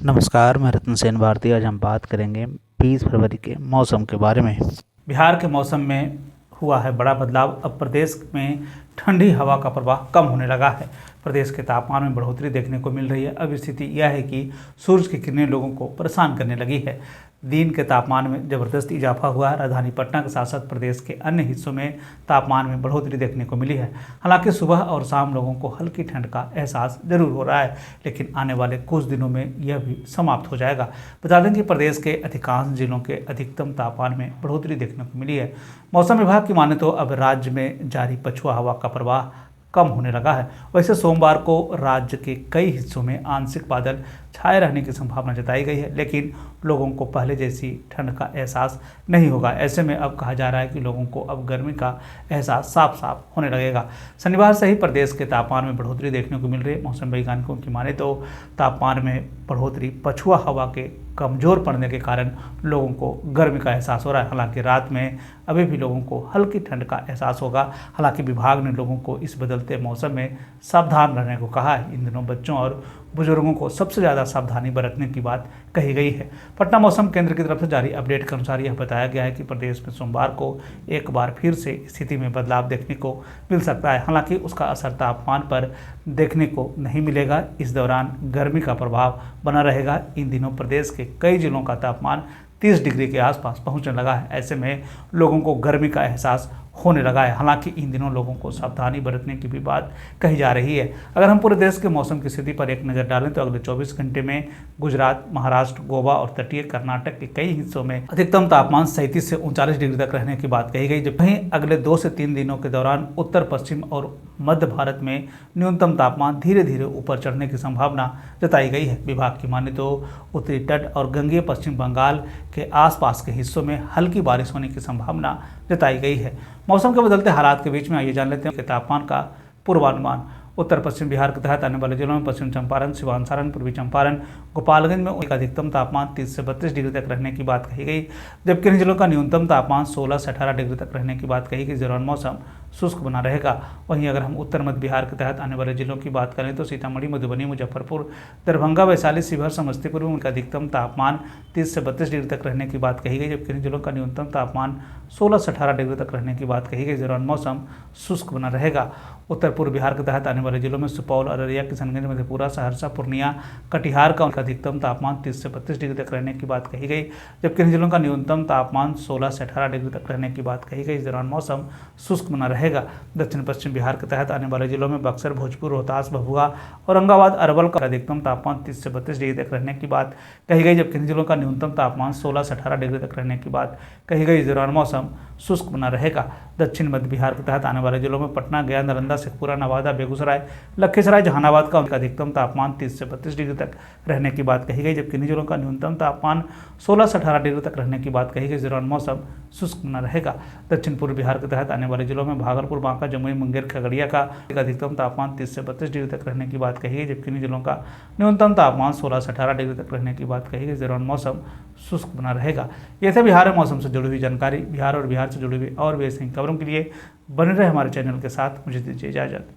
नमस्कार, मैं रत्न सेन भारती। आज हम बात करेंगे 20 फरवरी के मौसम के बारे में। बिहार के मौसम में हुआ है बड़ा बदलाव। अब प्रदेश में ठंडी हवा का प्रवाह कम होने लगा है। प्रदेश के तापमान में बढ़ोतरी देखने को मिल रही है। अब स्थिति यह है कि सूरज की किरणें लोगों को परेशान करने लगी है। दिन के तापमान में जबरदस्त इजाफा हुआ है। राजधानी पटना के साथ साथ प्रदेश के अन्य हिस्सों में तापमान में बढ़ोतरी देखने को मिली है। हालांकि सुबह और शाम लोगों को हल्की ठंड का एहसास जरूर हो रहा है, लेकिन आने वाले कुछ दिनों में यह भी समाप्त हो जाएगा। बता दें कि प्रदेश के अधिकांश जिलों के अधिकतम तापमान में बढ़ोतरी देखने को मिली है। मौसम विभाग की माने तो अब राज्य में जारी पछुआ हवा का प्रवाह कम होने लगा है। वैसे सोमवार को राज्य के कई हिस्सों में आंशिक बादल छाए रहने की संभावना जताई गई है, लेकिन लोगों को पहले जैसी ठंड का एहसास नहीं होगा। ऐसे में अब कहा जा रहा है कि लोगों को अब गर्मी का एहसास साफ साफ होने लगेगा। शनिवार से ही प्रदेश के तापमान में बढ़ोतरी देखने को मिल रही है। मौसम वैज्ञानिकों की माने तो तापमान में बढ़ोतरी पछुआ हवा के कमज़ोर पड़ने के कारण लोगों को गर्मी का एहसास हो रहा है। हालांकि रात में अभी भी लोगों को हल्की ठंड का एहसास होगा। हालांकि विभाग ने लोगों को इस बदलते मौसम में सावधान रहने को कहा है। इन दिनों बच्चों और बुजुर्गों को सबसे ज़्यादा सावधानी बरतने की बात कही गई है। पटना मौसम केंद्र की तरफ से जारी अपडेट के अनुसार यह बताया गया है कि प्रदेश में सोमवार को एक बार फिर से स्थिति में बदलाव देखने को मिल सकता है। हालांकि उसका असर तापमान पर देखने को नहीं मिलेगा। इस दौरान गर्मी का प्रभाव बना रहेगा। इन दिनों प्रदेश के कई जिलों का तापमान 30 डिग्री के आसपास पहुंचने लगा है। ऐसे में लोगों को गर्मी का एहसास होने लगा है। हालांकि इन दिनों लोगों को सावधानी बरतने की भी बात कही जा रही है। अगर हम पूरे देश के मौसम की स्थिति पर एक नज़र डालें तो अगले 24 घंटे में गुजरात, महाराष्ट्र, गोवा और तटीय कर्नाटक के कई हिस्सों में अधिकतम तापमान 37 से 39 डिग्री तक रहने की बात कही गई। जब वहीं अगले 2 से 3 दिनों के दौरान उत्तर पश्चिम और मध्य भारत में न्यूनतम तापमान धीरे धीरे ऊपर चढ़ने की संभावना जताई गई है। विभाग की माने तो उत्तरी तट और गंगेय पश्चिम बंगाल के आसपास के हिस्सों में हल्की बारिश होने की संभावना जताई गई है। मौसम के बदलते हालात के बीच में आइए जान लेते हैं कि तापमान का पूर्वानुमान। उत्तर पश्चिम बिहार के तहत आने वाले जिलों में पश्चिम चंपारण, सिवान, सारण, पूर्वी चंपारण, गोपालगंज में एक अधिकतम तापमान 30 से 32 डिग्री तक रहने की बात कही गई, जबकि इन जिलों का न्यूनतम तापमान 16 से 18 डिग्री तक रहने की बात कही गई। इस दौरान मौसम शुष्क बना रहेगा। वहीं अगर हम उत्तर मध्य बिहार के तहत आने वाले जिलों की बात करें तो सीतामढ़ी, मधुबनी, मुजफ्फरपुर, दरभंगा, वैशाली, शिवहर, समस्तीपुर में उनका अधिकतम तापमान 30 से 32 डिग्री तक रहने की बात कही गई, जबकि इन जिलों का न्यूनतम तापमान 16 से 18 डिग्री तक रहने की बात कही गई। इस दौरान मौसम शुष्क बना रहेगा। उत्तर पूर्व बिहार के तहत आने वाले जिलों में सुपौल, अररिया, किशनगंज, मधेपुरा, सहरसा, पूर्णिया, कटिहार का उनका अधिकतम तापमान 30 से 32 डिग्री तक रहने की बात कही गई, जबकि इन जिलों का न्यूनतम तापमान 16 से 18 डिग्री तक रहने की बात कही गई। इस दौरान मौसम शुष्क बना रहेगा। दक्षिण पश्चिम बिहार के तहत आने वाले जिलों में बक्सर, भोजपुर, रोहतास, भभुआ, औरंगाबाद, अरवल का अधिकतम तापमान 30 से 32 डिग्री तक रहने की बात कही गई, जबकि इन जिलों का न्यूनतम तापमान 16 से 18 डिग्री तक रहने की बात कही गई। इस दौरान मौसम शुष्क बना रहेगा। दक्षिण मध्य बिहार के तहत आने वाले जिलों में पटना, गया, नालंदा, शेखपुरा, नवादा, बेगूसराय, लखीसराय, जहानाबाद का उनका अधिकतम तापमान 30 से 32 डिग्री तक रहने की बात कही गई, जबकि इन जिलों का न्यूनतम तापमान 16 से 18 डिग्री तक रहने की बात कही गई। इस दौरान मौसम शुष्क बना रहेगा। दक्षिण पूर्व बिहार के तहत आने वाले जिलों में भागलपुर, बांका, जमुई, मुंगेर, खगड़िया का अधिकतम तापमान 30 से 32 डिग्री तक रहने की बात कही गई, जबकि इन जिलों का न्यूनतम तापमान 16 से 18 डिग्री तक रहने की बात कही गई। इस दौरान मौसम शुष्क बना रहेगा। ये थे बिहार में मौसम से जुड़ी हुई जानकारी। बिहार और बिहार से जुड़ी हुई और भी ऐसी खबरों के लिए बने रहे हमारे चैनल के साथ। मुझे दीजिए इजाजत।